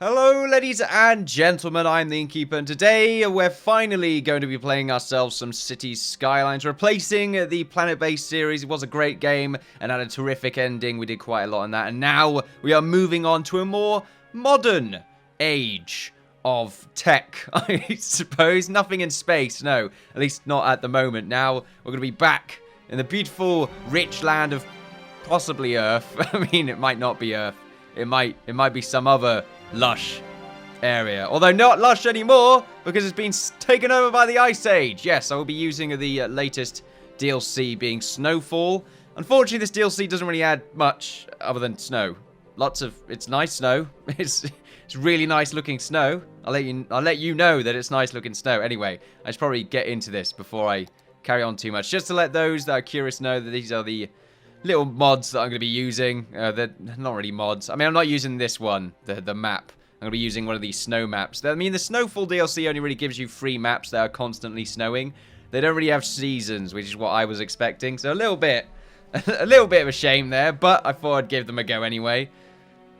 Hello ladies and gentlemen, I'm the Innkeeper, and today we're finally going to be playing ourselves some Cities Skylines, replacing the planet-based series. It was a great game and had a terrific ending. We did quite a lot on that, and now we are moving on to a more modern age of tech, I suppose. Nothing in space, no, at least not at the moment. Now we're going to be back in the beautiful, rich land of possibly Earth. I mean, it might not be Earth. It might be some other lush area. Although not lush anymore, because it's been taken over by the Ice Age. Yes, I will be using the latest DLC being Snowfall. Unfortunately, this DLC doesn't really add much other than snow. It's nice snow. It's really nice looking snow. I'll let you know that it's nice looking snow. Anyway, I should probably get into this before I carry on too much. Just to let those that are curious know that these are the little mods that I'm going to be using. They're not really mods. I mean, I'm not using this one, the map. I'm going to be using one of these snow maps. I mean, the Snowfall DLC only really gives you free maps that are constantly snowing. They don't really have seasons, which is what I was expecting. So a little bit of a shame there, but I thought I'd give them a go anyway.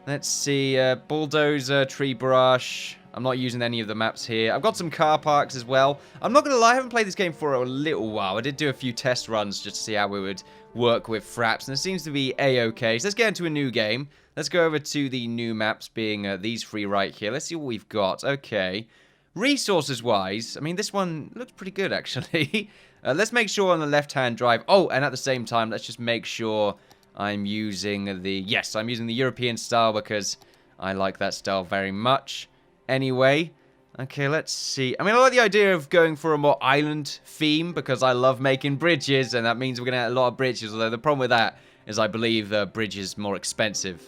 Let's see, bulldozer, tree brush. I'm not using any of the maps here. I've got some car parks as well. I'm not going to lie, I haven't played this game for a little while. I did do a few test runs just to see how it would work with fraps, and it seems to be a-okay. So let's get into a new game. Let's go over to the new maps, being these three right here. Let's see what we've got. Okay. Resources-wise, I mean, this one looks pretty good, actually. Let's make sure on the left-hand drive. Oh, and at the same time, let's just make sure I'm using the... Yes, I'm using the European style because I like that style very much. Anyway, okay, let's see. I mean, I like the idea of going for a more island theme because I love making bridges, and that means we're going to have a lot of bridges, although the problem with that is I believe the bridge is more expensive.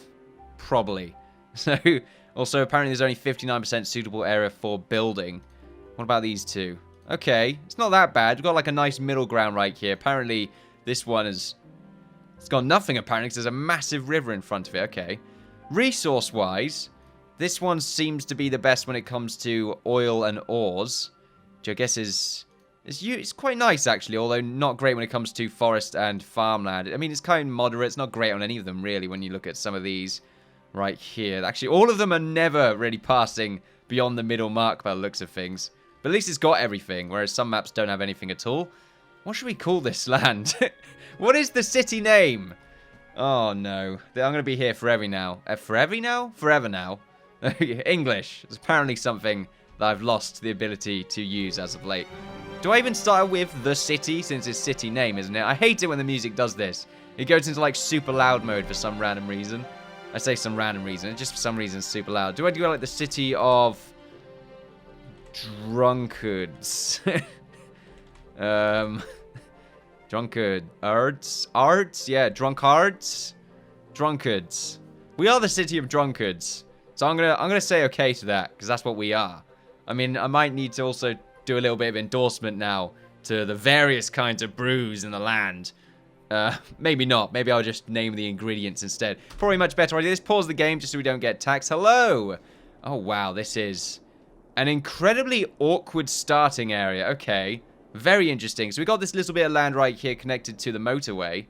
Probably. So, also, apparently there's only 59% suitable area for building. What about these two? Okay, it's not that bad. We've got like a nice middle ground right here. Apparently, this one is... It's got nothing, apparently, because there's a massive river in front of it. Okay. Resource-wise... This one seems to be the best when it comes to oil and ores, which I guess is it's quite nice, actually, although not great when it comes to forest and farmland. I mean, it's kind of moderate. It's not great on any of them, really, when you look at some of these right here. Actually, all of them are never really passing beyond the middle mark by the looks of things. But at least it's got everything, whereas some maps don't have anything at all. What should we call this land? What is the city name? Oh, no. I'm going to be here forever now. Forever now? Forever now. English is apparently something that I've lost the ability to use as of late. Do I even start with the city, since it's city name, isn't it? I hate it when the music does this. It goes into like super loud mode for some random reason. I say some random reason, it's just for some reason super loud. Do I do like the city of Drunkards? Drunkards? Yeah, Drunkards? Drunkards. We are the city of Drunkards. So I'm gonna say okay to that, because that's what we are. I mean, I might need to also do a little bit of endorsement now to the various kinds of brews in the land. Maybe not. Maybe I'll just name the ingredients instead. Probably a much better idea. Let's pause the game just so we don't get taxed. Hello! Oh, wow. This is an incredibly awkward starting area. Okay. Very interesting. So we got this little bit of land right here connected to the motorway.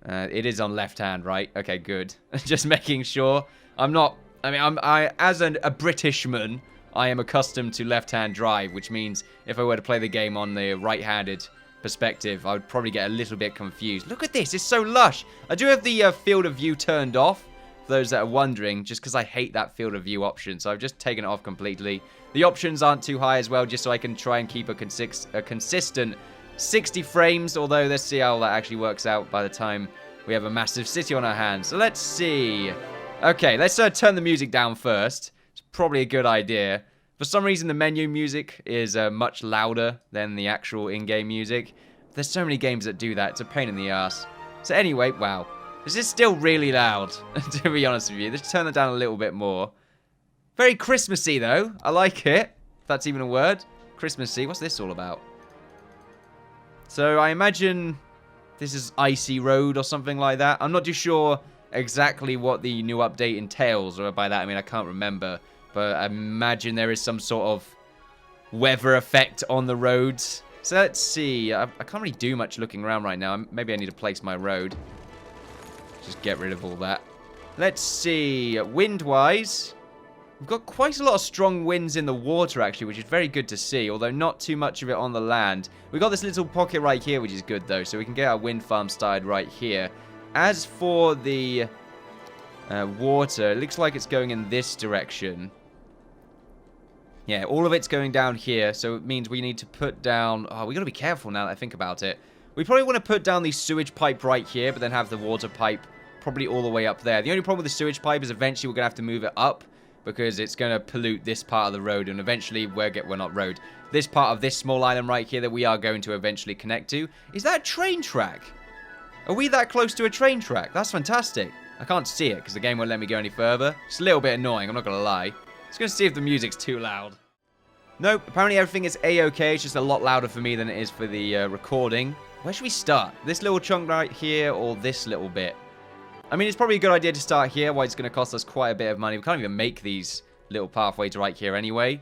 It is on left hand, right? Okay, good. Just making sure. As a Britishman, I am accustomed to left-hand drive, which means if I were to play the game on the right-handed perspective, I would probably get a little bit confused. Look at this, it's so lush. I do have the field of view turned off, for those that are wondering, just because I hate that field of view option, so I've just taken it off completely. The options aren't too high as well, just so I can try and keep a consistent 60 frames, although let's see how that actually works out by the time we have a massive city on our hands. So let's see... Okay, let's turn the music down first. It's probably a good idea. For some reason, the menu music is much louder than the actual in-game music. There's so many games that do that. It's a pain in the ass. So anyway, wow. This is still really loud, to be honest with you. Let's turn it down a little bit more. Very Christmassy, though. I like it. If that's even a word. Christmassy. What's this all about? So I imagine this is Icy Road or something like that. I'm not too sure exactly what the new update entails, or by that I mean I can't remember, but I imagine there is some sort of weather effect on the roads. So let's see, I can't really do much looking around right now. Maybe I need to place my road. Just get rid of all that. Let's see, wind wise We've got quite a lot of strong winds in the water, actually, which is very good to see, although not too much of it on the land. We've got this little pocket right here, which is good, though, so we can get our wind farm started right here. As for the water, it looks like it's going in this direction. Yeah, all of it's going down here, so it means we need to put down... Oh, we got to be careful now that I think about it. We probably want to put down the sewage pipe right here, but then have the water pipe probably all the way up there. The only problem with the sewage pipe is eventually we're going to have to move it up, because it's going to pollute this part of the road, and eventually we're not road. This part of this small island right here that we are going to eventually connect to. Is that a train track? Are we that close to a train track? That's fantastic. I can't see it because the game won't let me go any further. It's a little bit annoying, I'm not going to lie. Just going to see if the music's too loud. Nope, apparently everything is a-okay. It's just a lot louder for me than it is for the recording. Where should we start? This little chunk right here or this little bit? I mean, it's probably a good idea to start here. Why it's going to cost us quite a bit of money. We can't even make these little pathways right here anyway.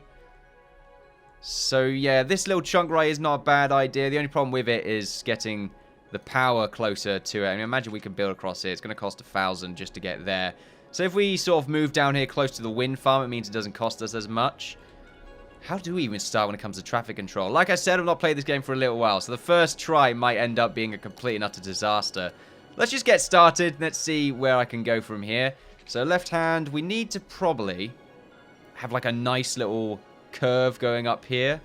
So, yeah, this little chunk right is not a bad idea. The only problem with it is getting the power closer to it. I mean, imagine we could build across here. It's going to cost 1,000 just to get there. So if we sort of move down here close to the wind farm, it means it doesn't cost us as much. How do we even start when it comes to traffic control? Like I said, I've not played this game for a little while, so the first try might end up being a complete and utter disaster. Let's just get started. Let's see where I can go from here. So left hand, we need to probably have like a nice little curve going up here.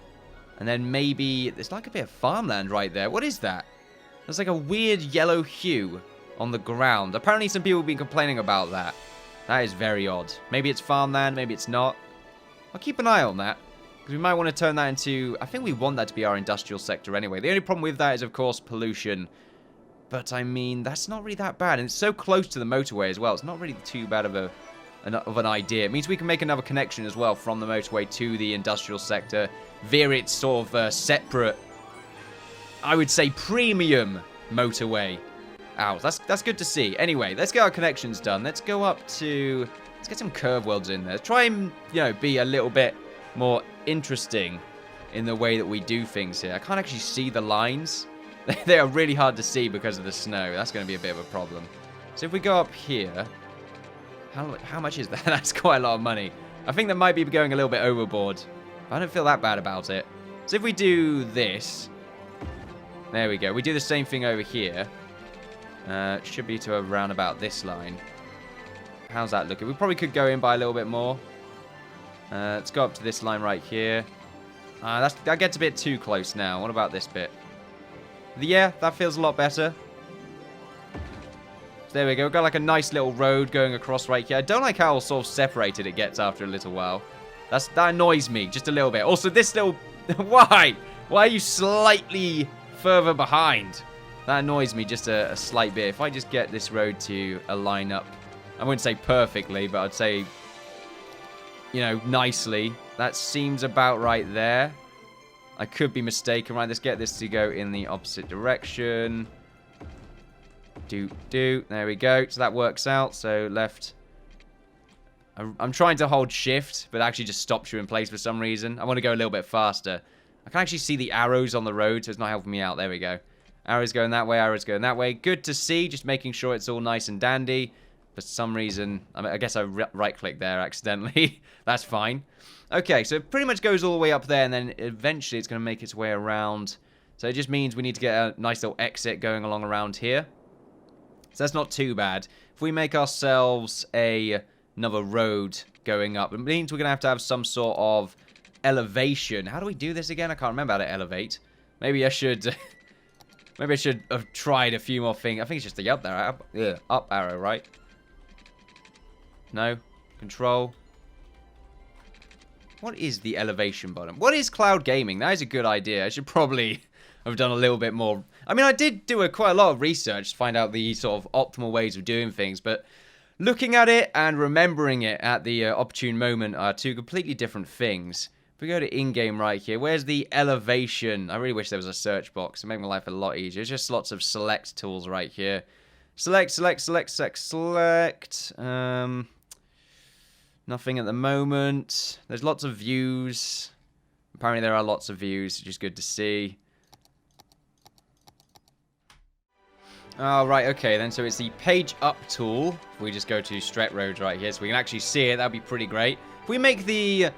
And then maybe, there's like a bit of farmland right there. What is that? There's like a weird yellow hue on the ground. Apparently some people have been complaining about that. That is very odd. Maybe it's farmland, maybe it's not. I'll keep an eye on that. Because we might want to turn that into, I think we want that to be our industrial sector anyway. The only problem with that is, of course, pollution. But, I mean, that's not really that bad. And it's so close to the motorway as well. It's not really too bad of an idea. It means we can make another connection as well from the motorway to the industrial sector via its sort of separate, I would say, premium motorway out. That's good to see. Anyway, let's get our connections done. Let's go up to... Let's get some curve welds in there. Let's try and, you know, be a little bit more interesting in the way that we do things here. I can't actually see the lines. They are really hard to see because of the snow. That's going to be a bit of a problem. So if we go up here... How much is that? That's quite a lot of money. I think that might be going a little bit overboard. I don't feel that bad about it. So if we do this... There we go. We do the same thing over here. Should be to around about this line. How's that looking? We probably could go in by a little bit more. Let's go up to this line right here. That gets a bit too close now. What about this bit? Yeah, that feels a lot better. So there we go. We've got like a nice little road going across right here. I don't like how sort of separated it gets after a little while. That annoys me just a little bit. Also, this little... Why? Why are you slightly further behind? That annoys me just a slight bit. If I just get this road to align up, I wouldn't say perfectly, but I'd say, you know, nicely. That seems about right there. I could be mistaken. Right, let's get this to go in the opposite direction. There we go. So that works out. So left. I'm trying to hold shift, but it actually just stops you in place for some reason. I want to go a little bit faster. I can actually see the arrows on the road, so it's not helping me out. There we go. Arrows going that way, arrows going that way. Good to see. Just making sure it's all nice and dandy. For some reason, I guess I right-clicked there accidentally. That's fine. Okay, so it pretty much goes all the way up there, and then eventually it's going to make its way around. So it just means we need to get a nice little exit going along around here. So that's not too bad. If we make ourselves another road going up, it means we're going to have some sort of elevation. How do we do this again? I can't remember how to elevate. Maybe I should... Maybe I should have tried a few more things. I think it's just the up arrow, right? No. Control. What is the elevation button? What is cloud gaming? That is a good idea. I should probably have done a little bit more. I mean, I did do quite a lot of research to find out the sort of optimal ways of doing things, but looking at it and remembering it at the opportune moment are two completely different things. If we go to in-game right here, where's the elevation? I really wish there was a search box. It'd make my life a lot easier. It's just lots of select tools right here. Select. Nothing at the moment. There's lots of views. Apparently there are lots of views, which is good to see. Oh, right, okay, then. So it's the page up tool. If we just go to Stret Roads right here, so we can actually see it. That'd be pretty great. If we make the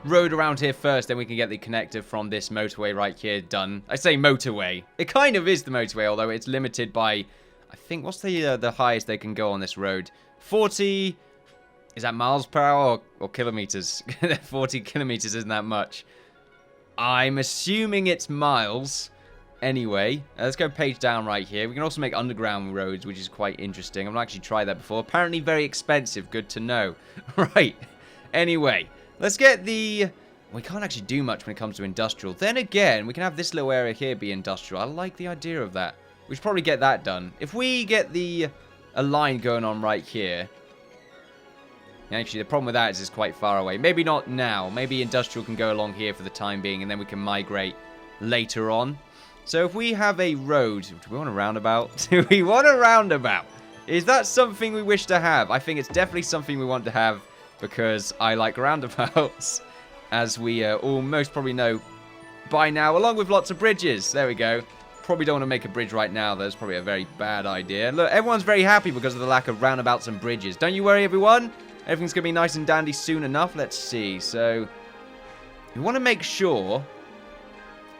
road around here first, then we can get the connector from this motorway right here done. I say motorway. It kind of is the motorway, although it's limited by, I think, what's the highest they can go on this road? 40... Is that miles per hour or kilometers? 40 kilometers isn't that much. I'm assuming it's miles. Anyway, let's go page down right here. We can also make underground roads, which is quite interesting. I've not actually tried that before. Apparently very expensive. Good to know. Right. Anyway, let's get the... We can't actually do much when it comes to industrial. Then again, we can have this little area here be industrial. I like the idea of that. We should probably get that done. If we get a line going on right here... Actually, the problem with that is it's quite far away. Maybe not now. Maybe industrial can go along here for the time being, and then we can migrate later on. So if we have a road... Do we want a roundabout? Do we want a roundabout? Is that something we wish to have? I think it's definitely something we want to have because I like roundabouts, as we all most probably know by now, along with lots of bridges. There we go. Probably don't want to make a bridge right now. That's probably a very bad idea. Look, everyone's very happy because of the lack of roundabouts and bridges. Don't you worry, everyone. Everything's going to be nice and dandy soon enough. Let's see. So we want to make sure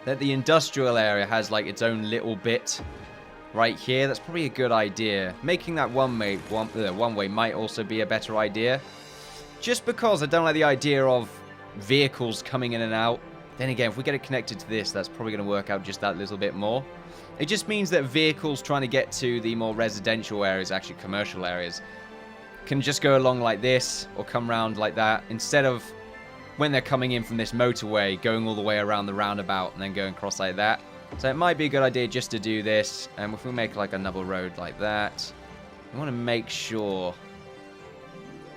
that the industrial area has like its own little bit right here. That's probably a good idea. Making that one way might also be a better idea. Just because I don't like the idea of vehicles coming in and out. Then again, if we get it connected to this, that's probably going to work out just that little bit more. It just means that vehicles trying to get to the more residential areas, actually commercial areas, can just go along like this or come around like that instead of when they're coming in from this motorway, going all the way around the roundabout and then going across like that. So it might be a good idea just to do this. And if we make like another road like that, we want to make sure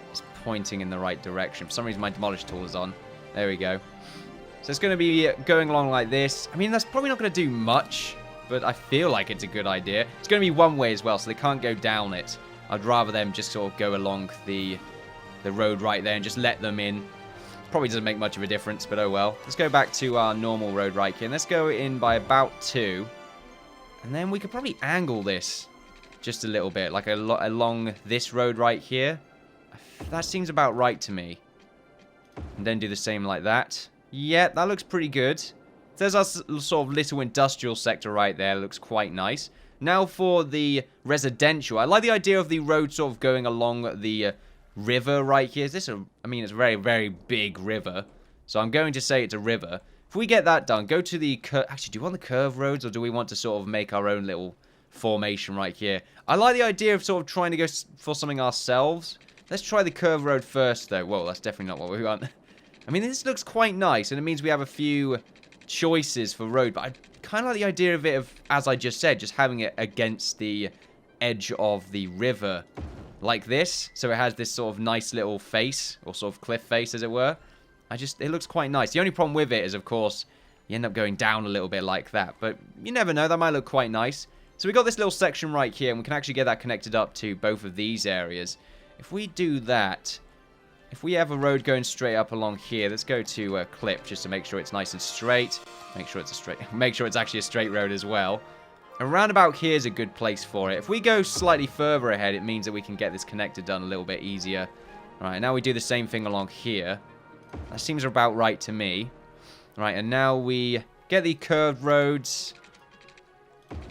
it's pointing in the right direction. For some reason, my demolish tool is on. There we go. So it's going to be going along like this. I mean, that's probably not going to do much, but I feel like it's a good idea. It's going to be one way as well, so they can't go down it. I'd rather them just sort of go along the road right there and just let them in. Probably doesn't make much of a difference, but oh well. Let's go back to our normal road right here. And let's go in by about 2. And then we could probably angle this just a little bit, like along this road right here. That seems about right to me. And then do the same like that. Yeah, that looks pretty good. There's our sort of little industrial sector right there. Looks quite nice. Now for the residential. I like the idea of the road sort of going along the river right here. Is this a... I mean, it's a very, very big river. So I'm going to say it's a river. If we get that done, go to the... Actually, do we want the curved roads or do we want to sort of make our own little formation right here? I like the idea of sort of trying to go for something ourselves. Let's try the curved road first, though. Whoa, that's definitely not what we want. I mean, this looks quite nice, and it means we have a few choices for road, but I kind of like the idea of it, as I just said, just having it against the edge of the river like this, so it has this sort of nice little face, or sort of cliff face, as it were. It looks quite nice. The only problem with it is, of course, you end up going down a little bit like that, but you never know, that might look quite nice. So we got this little section right here, and we can actually get that connected up to both of these areas. If we do that... If we have a road going straight up along here, let's go to clip just to make sure it's nice and straight. Make sure it's actually a straight road as well. A roundabout here is a good place for it. If we go slightly further ahead, it means that we can get this connector done a little bit easier. Right, now we do the same thing along here. That seems about right to me. Right, and now we get the curved roads.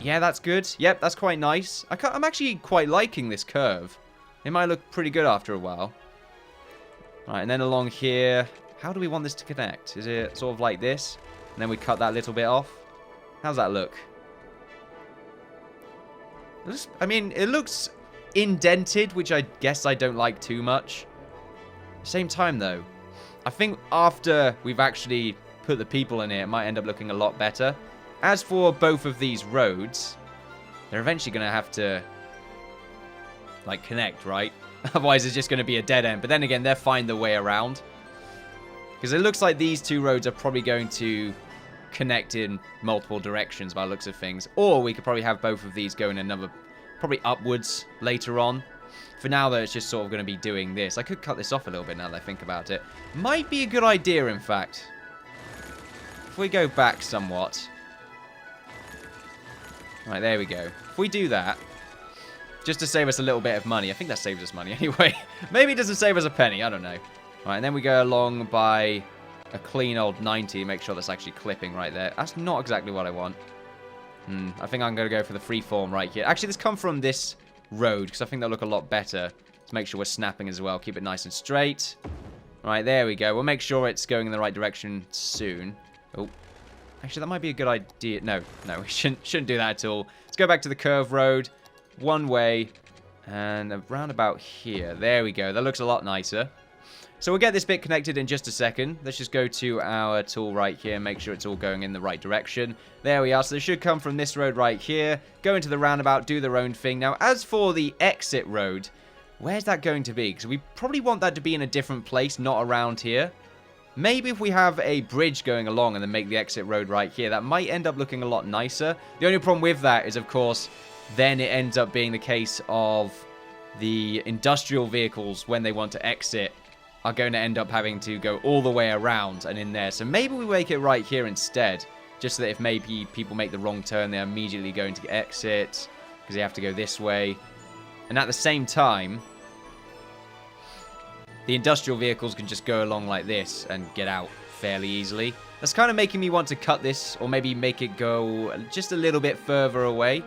Yeah, that's good. Yep, that's quite nice. I'm actually quite liking this curve. It might look pretty good after a while. Right, and then along here, how do we want this to connect? Is it sort of like this? And then we cut that little bit off? How's that look? I mean, it looks indented, which I guess I don't like too much. Same time, though, I think after we've actually put the people in it might end up looking a lot better. As for both of these roads, they're eventually going to have to, like, connect, right? Otherwise, it's just going to be a dead end. But then again, they'll find their way around. Because it looks like these two roads are probably going to connect in multiple directions by the looks of things. Or we could probably have both of these going another, probably upwards later on. For now, though, it's just sort of going to be doing this. I could cut this off a little bit now that I think about it. Might be a good idea, in fact. If we go back somewhat. Right, there we go. If we do that, Just to save us a little bit of money. I think that saves us money anyway. Maybe it doesn't save us a penny. I don't know. All right, and then we go along by a clean old 90. Make sure that's actually clipping right there. That's not exactly what I want. I think I'm going to go for the freeform right here. Actually, let's come from this road, because I think that'll look a lot better. Let's make sure we're snapping as well. Keep it nice and straight. All right, there we go. We'll make sure it's going in the right direction soon. Oh, actually, that might be a good idea. No, we shouldn't do that at all. Let's go back to the curve road. One way. And a roundabout here. There we go. That looks a lot nicer. So we'll get this bit connected in just a second. Let's just go to our tool right here and make sure it's all going in the right direction. There we are. So they should come from this road right here, go into the roundabout, do their own thing. Now, as for the exit road, where's that going to be? Because we probably want that to be in a different place, not around here. Maybe if we have a bridge going along and then make the exit road right here, that might end up looking a lot nicer. The only problem with that is, of course, then it ends up being the case of the industrial vehicles, when they want to exit, are going to end up having to go all the way around and in there. So maybe we make it right here instead, just so that if maybe people make the wrong turn, they're immediately going to exit because they have to go this way. And at the same time, the industrial vehicles can just go along like this and get out fairly easily. That's kind of making me want to cut this, or maybe make it go just a little bit further away.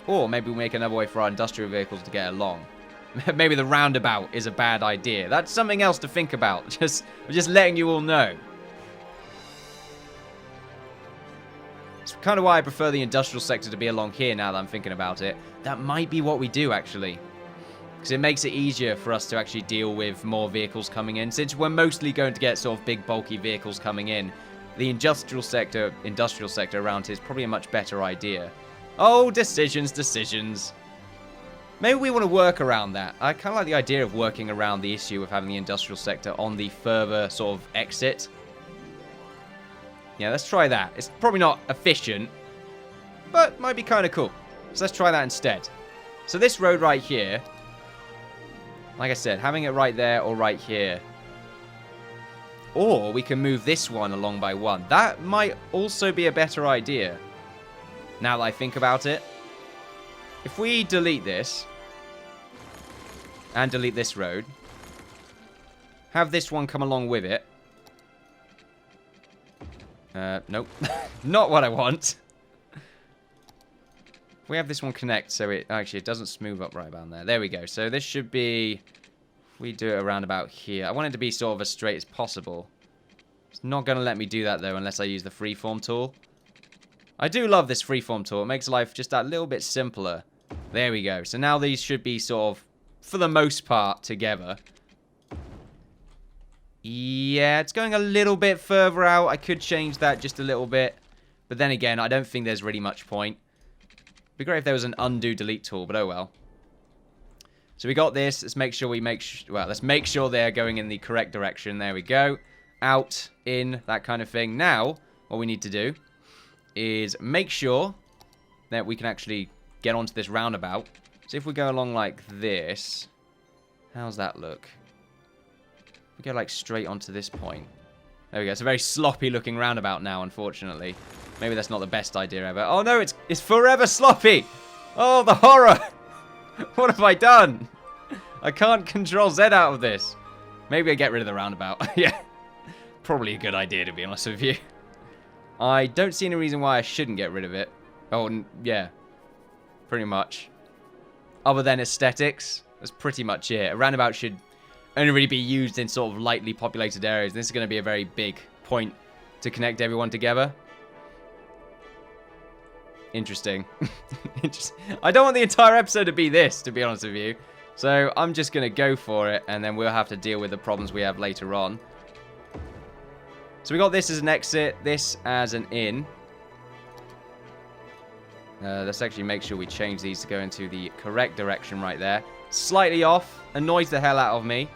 Or maybe we'll make another way for our industrial vehicles to get along. Maybe the roundabout is a bad idea. That's something else to think about. I'm just letting you all know. It's kind of why I prefer the industrial sector to be along here now that I'm thinking about it. That might be what we do, actually. Because it makes it easier for us to actually deal with more vehicles coming in. Since we're mostly going to get sort of big, bulky vehicles coming in, the industrial sector around here is probably a much better idea. Oh, decisions. Maybe we want to work around that. I kind of like the idea of working around the issue of having the industrial sector on the further sort of exit. Yeah, let's try that. It's probably not efficient, but might be kind of cool. So let's try that instead. So this road right here, like I said, having it right there or right here. Or we can move this one along by one. That might also be a better idea, now that I think about it. If we delete this, and delete this road, have this one come along with it. Nope. Not what I want. If we have this one connect, so it doesn't smooth up right about there. There we go. So this should be, if we do it around about here. I want it to be sort of as straight as possible. It's not going to let me do that, though, unless I use the freeform tool. I do love this freeform tool. It makes life just that little bit simpler. There we go. So now these should be sort of, for the most part, together. Yeah, it's going a little bit further out. I could change that just a little bit. But then again, I don't think there's really much point. It'd be great if there was an undo delete tool, but oh well. So we got this. Let's make sure let's make sure they're going in the correct direction. There we go. Out, in, that kind of thing. Now, what we need to do is make sure that we can actually get onto this roundabout. So if we go along like this, how's that look? We go like straight onto this point. There we go. It's a very sloppy looking roundabout now, unfortunately. Maybe that's not the best idea ever. Oh no, it's forever sloppy. Oh, the horror. What have I done? I can't control Z out of this. Maybe I get rid of the roundabout. Yeah. Probably a good idea, to be honest with you. I don't see any reason why I shouldn't get rid of it. Oh, yeah. Pretty much. Other than aesthetics, that's pretty much it. A roundabout should only really be used in sort of lightly populated areas. This is going to be a very big point to connect everyone together. Interesting. I don't want the entire episode to be this, to be honest with you. So I'm just going to go for it, and then we'll have to deal with the problems we have later on. So we got this as an exit, this as an in. Let's actually make sure we change these to go into the correct direction right there. Slightly off, annoys the hell out of me.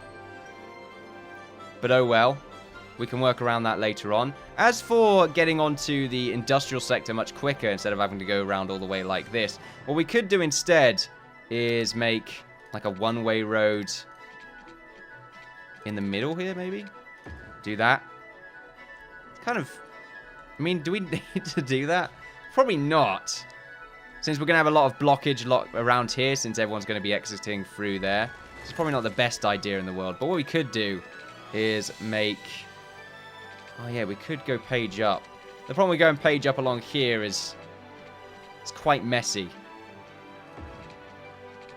But oh well, we can work around that later on. As for getting onto the industrial sector much quicker instead of having to go around all the way like this, what we could do instead is make like a one-way road in the middle here, maybe? Do that. Kind of, I mean, do we need to do that? Probably not. Since we're going to have a lot of blockage around here, since everyone's going to be exiting through there. It's probably not the best idea in the world. But what we could do is make... Oh, yeah, we could go page up. The problem with going page up along here is... It's quite messy.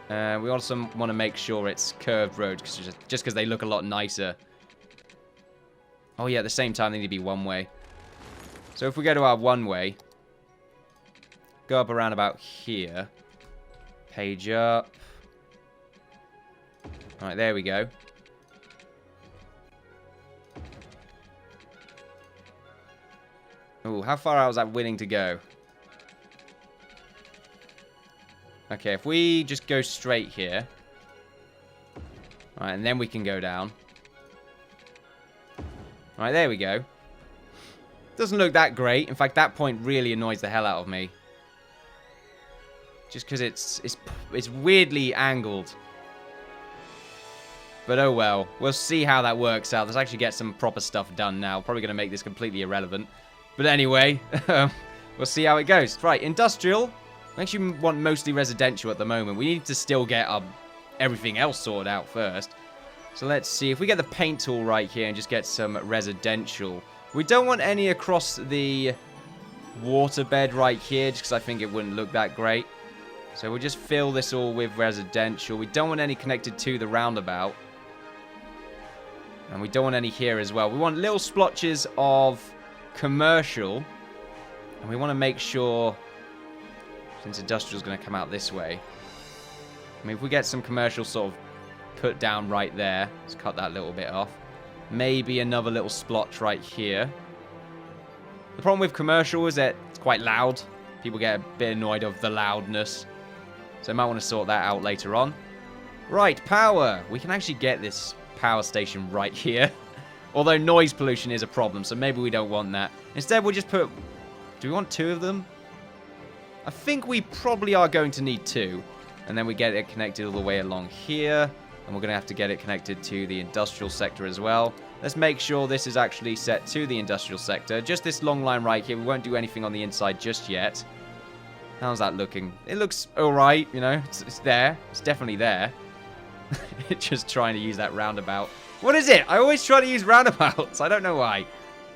We also want to make sure it's curved roads, just because they look a lot nicer. Oh, yeah, at the same time, they need to be one-way. So if we go to our one-way... Go up around about here. Page up. Alright, there we go. Ooh, how far out was that willing to go? Okay, if we just go straight here. Alright, and then we can go down. Alright, there we go. Doesn't look that great. In fact, that point really annoys the hell out of me. Just because it's weirdly angled. But oh well. We'll see how that works out. Let's actually get some proper stuff done now. Probably going to make this completely irrelevant. But anyway, we'll see how it goes. Right, industrial. We actually want mostly residential at the moment. We need to still get everything else sorted out first. So let's see. If we get the paint tool right here and just get some residential. We don't want any across the waterbed right here, just because I think it wouldn't look that great. So we'll just fill this all with residential. We don't want any connected to the roundabout. And we don't want any here as well. We want little splotches of commercial. And we want to make sure, since industrial is going to come out this way. I mean, if we get some commercial sort of put down right there. Let's cut that little bit off. Maybe another little splotch right here. The problem with commercial is that it's quite loud. People get a bit annoyed of the loudness. So I might want to sort that out later on. Right, power. We can actually get this power station right here. Although noise pollution is a problem, so maybe we don't want that. Instead, we'll just put... Do we want 2 of them? I think we probably are going to need 2. And then we get it connected all the way along here. And we're going to have to get it connected to the industrial sector as well. Let's make sure this is actually set to the industrial sector. Just this long line right here. We won't do anything on the inside just yet. How's that looking? It looks alright, you know. It's there. It's definitely there. It's just trying to use that roundabout. What is it? I always try to use roundabouts. I don't know why.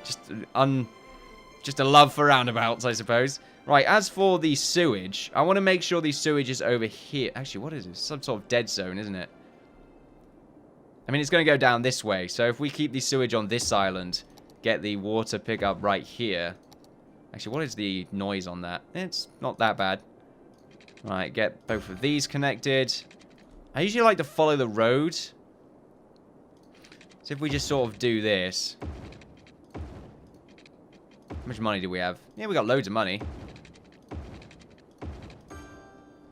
Just a love for roundabouts, I suppose. Right, as for the sewage, I want to make sure the sewage is over here. Actually, what is it? Some sort of dead zone, isn't it? I mean, it's going to go down this way. So if we keep the sewage on this island, get the water pickup right here. Actually, what is the noise on that? It's not that bad. Right, get both of these connected. I usually like to follow the road. So if we just sort of do this. How much money do we have? Yeah, we got loads of money.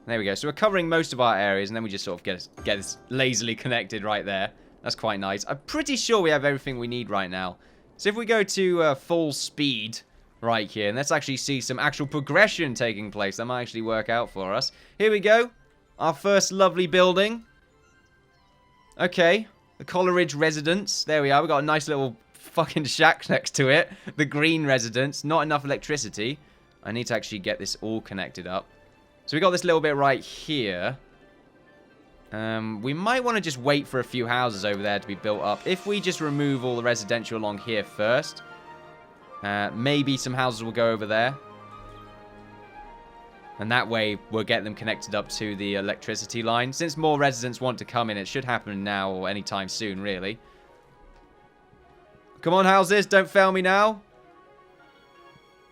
There we go. So we're covering most of our areas, and then we just sort of get this lazily connected right there. That's quite nice. I'm pretty sure we have everything we need right now. So if we go to full speed right here, and let's actually see some actual progression taking place. That might actually work out for us. Here we go. Our first lovely building. Okay. The Coleridge Residence. There we are. We've got a nice little fucking shack next to it. The Green Residence. Not enough electricity. I need to actually get this all connected up. So we got this little bit right here. We might want to just wait for a few houses over there to be built up. If we just remove all the residential along here first. Maybe some houses will go over there. And that way, we'll get them connected up to the electricity line. Since more residents want to come in, it should happen now or anytime soon, really. Come on, houses. Don't fail me now.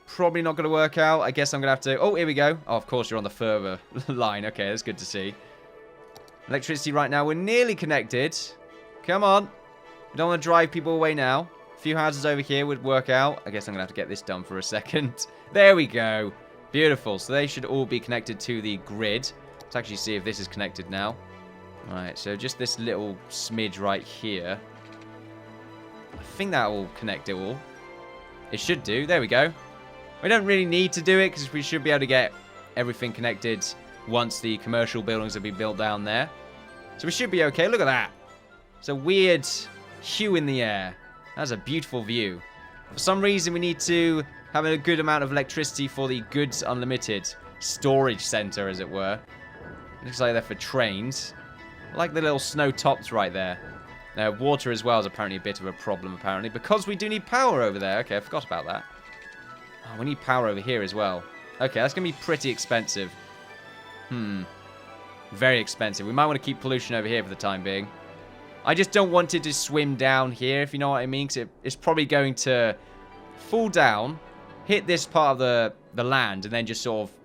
Probably not going to work out. I guess I'm going to have to... Oh, here we go. Oh, of course, you're on the further line. Okay, that's good to see. Electricity right now. We're nearly connected. Come on. We don't want to drive people away now. A few houses over here would work out. I guess I'm going to have to get this done for a second. There we go. Beautiful. So they should all be connected to the grid. Let's actually see if this is connected now. Alright, so just this little smidge right here. I think that will connect it all. It should do. There we go. We don't really need to do it because we should be able to get everything connected once the commercial buildings have been built down there. So we should be okay. Look at that. It's a weird hue in the air. That's a beautiful view. For some reason, we need to have a good amount of electricity for the goods unlimited. storage center, as it were. Looks like they're for trains. I like the little snow tops right there. Water as well is apparently a bit of a problem, apparently, because we do need power over there. Okay, I forgot about that. Oh, we need power over here as well. Okay, that's going to be pretty expensive. Very expensive. We might want to keep pollution over here for the time being. I just don't want it to swim down here, if you know what I mean, because it's probably going to fall down, hit this part of the land, and then just sort of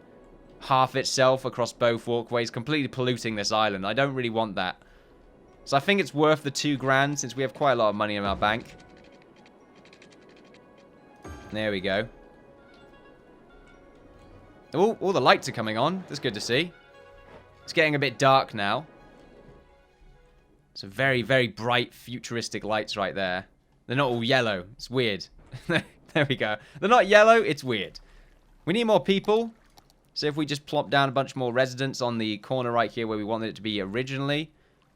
half itself across both walkways, completely polluting this island. I don't really want that. So I think it's worth the $2,000 since we have quite a lot of money in our bank. There we go. Oh, all the lights are coming on. That's good to see. It's getting a bit dark now. Some very, very bright, futuristic lights right there. They're not all yellow. It's weird. There we go. They're not yellow. It's weird. We need more people. So if we just plop down a bunch more residents on the corner right here where we wanted it to be originally.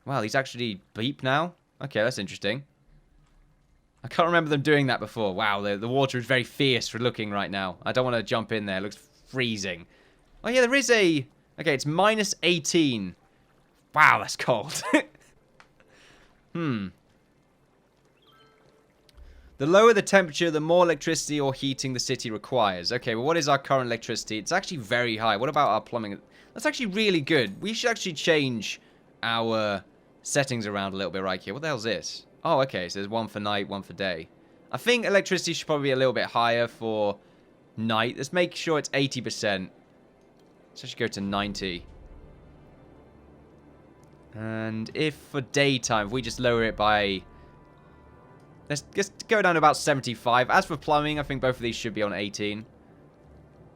Wow, these actually beep now. Okay, that's interesting. I can't remember them doing that before. Wow, the water is very fierce for looking right now. I don't want to jump in there. It looks freezing. Oh, yeah, there is a... Okay, it's minus 18. Wow, that's cold. The lower the temperature, the more electricity or heating the city requires. Okay, well, what is our current electricity? It's actually very high. What about our plumbing? That's actually really good. We should actually change our settings around a little bit right here. What the hell is this? Oh, okay, so there's one for night, one for day. I think electricity should probably be a little bit higher for night. Let's make sure it's 80%. Let's actually go to 90. And if for daytime, if we just lower it by... Let's go down to about 75. As for plumbing, I think both of these should be on 18.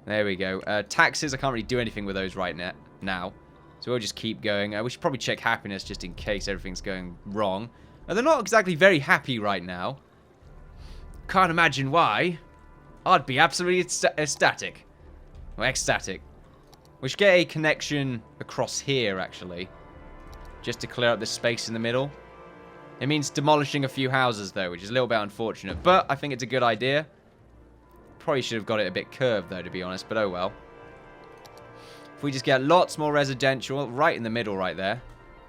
There we go. Taxes, I can't really do anything with those right now. So we'll just keep going. We should probably check happiness just in case everything's going wrong. Now, they're not exactly very happy right now. Can't imagine why. I'd be absolutely ecstatic. Or ecstatic. We should get a connection across here, actually. Just to clear up this space in the middle. It means demolishing a few houses, though, which is a little bit unfortunate. But I think it's a good idea. Probably should have got it a bit curved, though, to be honest. But oh well. If we just get lots more residential right in the middle right there.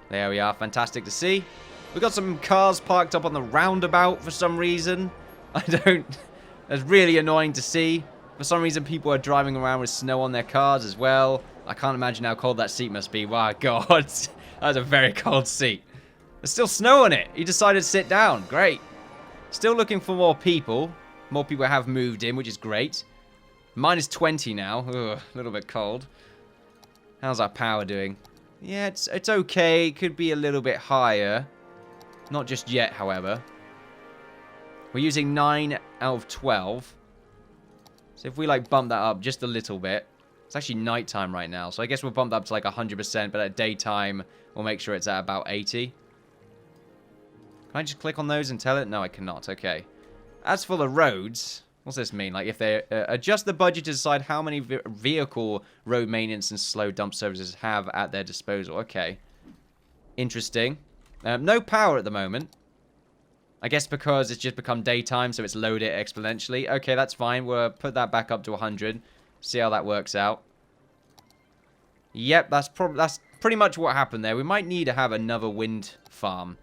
There we are. Fantastic to see. We've got some cars parked up on the roundabout for some reason. That's really annoying to see. For some reason, people are driving around with snow on their cars as well. I can't imagine how cold that seat must be. Wow, God. That was a very cold seat. There's still snow on it. He decided to sit down. Great. Still looking for more people. More people have moved in, which is great. Minus 20 now. Ugh, a little bit cold. How's our power doing? Yeah, it's okay. Could be a little bit higher. Not just yet, however. We're using 9 out of 12. So if we, like, bump that up just a little bit. It's actually nighttime right now. So I guess we'll bump that up to, like, 100%. But at daytime, we'll make sure it's at about 80. Can I just click on those and tell it? No, I cannot. Okay. As for the roads, what's this mean? Like, if they adjust the budget to decide how many vehicle road maintenance and slow dump services have at their disposal. Okay. Interesting. No power at the moment. I guess because it's just become daytime, so it's loaded exponentially. Okay, that's fine. We'll put that back up to 100. See how that works out. Yep, that's pretty much what happened there. We might need to have another wind farm.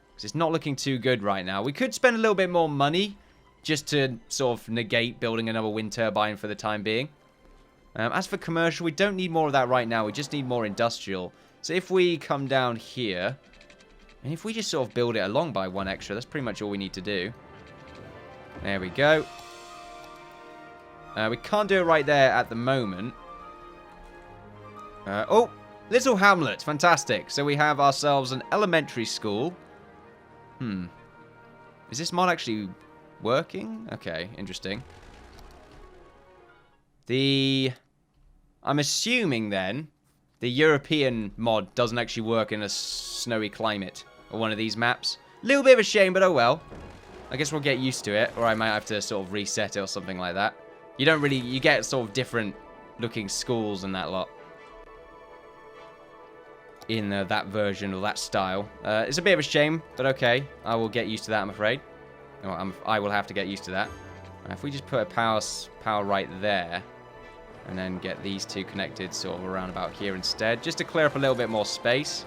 Because it's not looking too good right now. We could spend a little bit more money just to sort of negate building another wind turbine for the time being. As for commercial, we don't need more of that right now. We just need more industrial. So if we come down here, and if we just sort of build it along by one extra, that's pretty much all we need to do. There we go. We can't do it right there at the moment. Oh, Little Hamlet. Fantastic. So we have ourselves an elementary school. Is this mod actually working? Okay, interesting. I'm assuming then the European mod doesn't actually work in a snowy climate or one of these maps. A little bit of a shame, but oh well. I guess we'll get used to it, or I might have to sort of reset it or something like that. You get sort of different looking schools and that lot in that version or that style. It's a bit of a shame, but okay. I will get used to that, I'm afraid. I will have to get used to that. If we just put a power right there. And then get these two connected sort of around about here instead, just to clear up a little bit more space.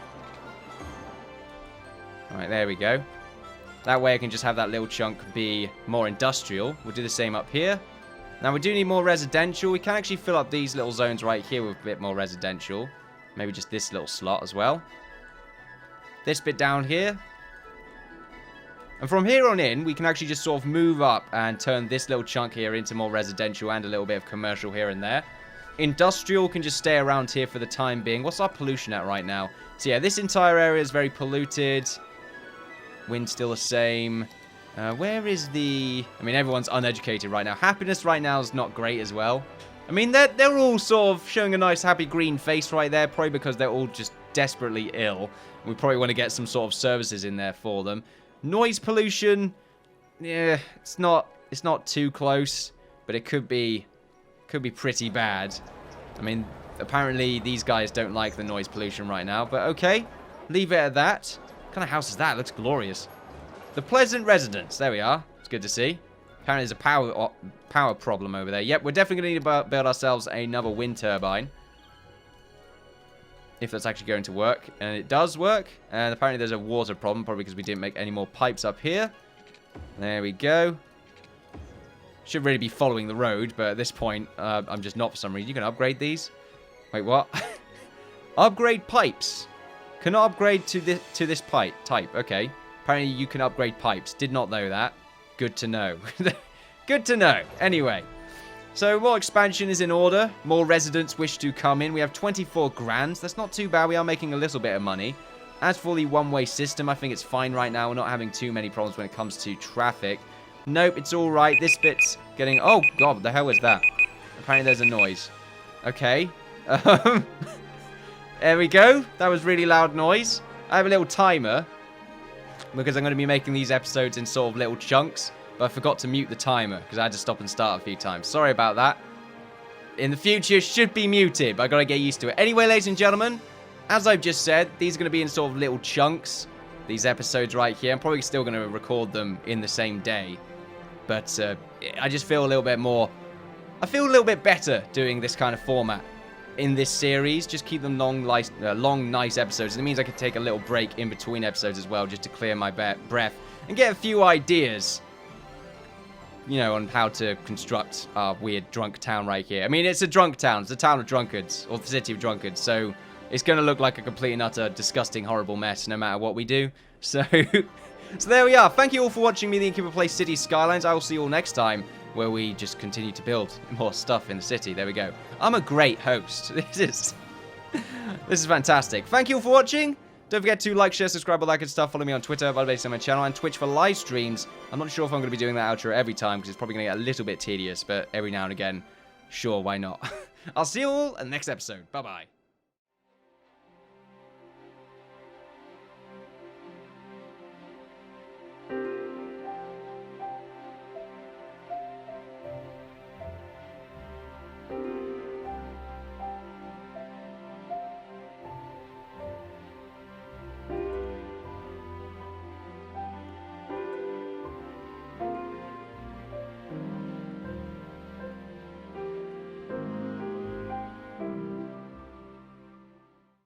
Alright, there we go. That way I can just have that little chunk be more industrial. We'll do the same up here. Now we do need more residential. We can actually fill up these little zones right here with a bit more residential. Maybe just this little slot as well. This bit down here. And from here on in, we can actually just sort of move up and turn this little chunk here into more residential and a little bit of commercial here and there. Industrial can just stay around here for the time being. What's our pollution at right now? So yeah, this entire area is very polluted. Wind's still the same. Where is the... I mean, everyone's uneducated right now. Happiness right now is not great as well. I mean, they're all sort of showing a nice happy green face right there, probably because they're all just desperately ill. We probably want to get some sort of services in there for them. Noise pollution, yeah, it's not too close, but it could be pretty bad. I mean, apparently these guys don't like the noise pollution right now, but okay, leave it at that. What kind of house is that? It looks glorious. The Pleasant Residence, there we are. It's good to see. Apparently there's a power problem over there. Yep, we're definitely going to need to build ourselves another wind turbine. If that's actually going to work. And it does work. And apparently there's a water problem, probably because we didn't make any more pipes up here. There we go. Should really be following the road, but at this point, I'm just not for some reason. You can upgrade these. Wait, what? Upgrade pipes. Cannot upgrade to this pipe type. Okay. Apparently you can upgrade pipes. Did not know that. Good to know. Good to know. Anyway. So, more expansion is in order. More residents wish to come in. We have 24 grand. That's not too bad. We are making a little bit of money. As for the one-way system, I think it's fine right now. We're not having too many problems when it comes to traffic. Nope, it's all right. This bit's getting... Oh, God, what the hell was that? Apparently there's a noise. Okay. There we go. That was really loud noise. I have a little timer because I'm going to be making these episodes in sort of little chunks. But I forgot to mute the timer because I had to stop and start a few times. Sorry about that. In the future, it should be muted, but I've got to get used to it. Anyway, ladies and gentlemen, as I've just said, these are going to be in sort of little chunks. These episodes right here. I'm probably still going to record them in the same day. But I just feel a little bit more... I feel a little bit better doing this kind of format in this series. Just keep them long, nice episodes. And it means I can take a little break in between episodes as well, just to clear my breath and get a few ideas, you know, on how to construct our weird drunk town right here. I mean, it's a drunk town. It's the town of Drunkards, or the city of Drunkards. So it's going to look like a complete and utter disgusting, horrible mess no matter what we do. So, so there we are. Thank you all for watching me, the Innkeeper, play City Skylines. I will see you all next time, where we just continue to build more stuff in the city. There we go. I'm a great host. This is fantastic. Thank you all for watching. Don't forget to like, share, subscribe, all that good stuff. Follow me on Twitter, validate on my channel, and Twitch for live streams. I'm not sure if I'm going to be doing that outro every time, because it's probably going to get a little bit tedious, but every now and again, sure, why not? I'll see you all in the next episode. Bye-bye.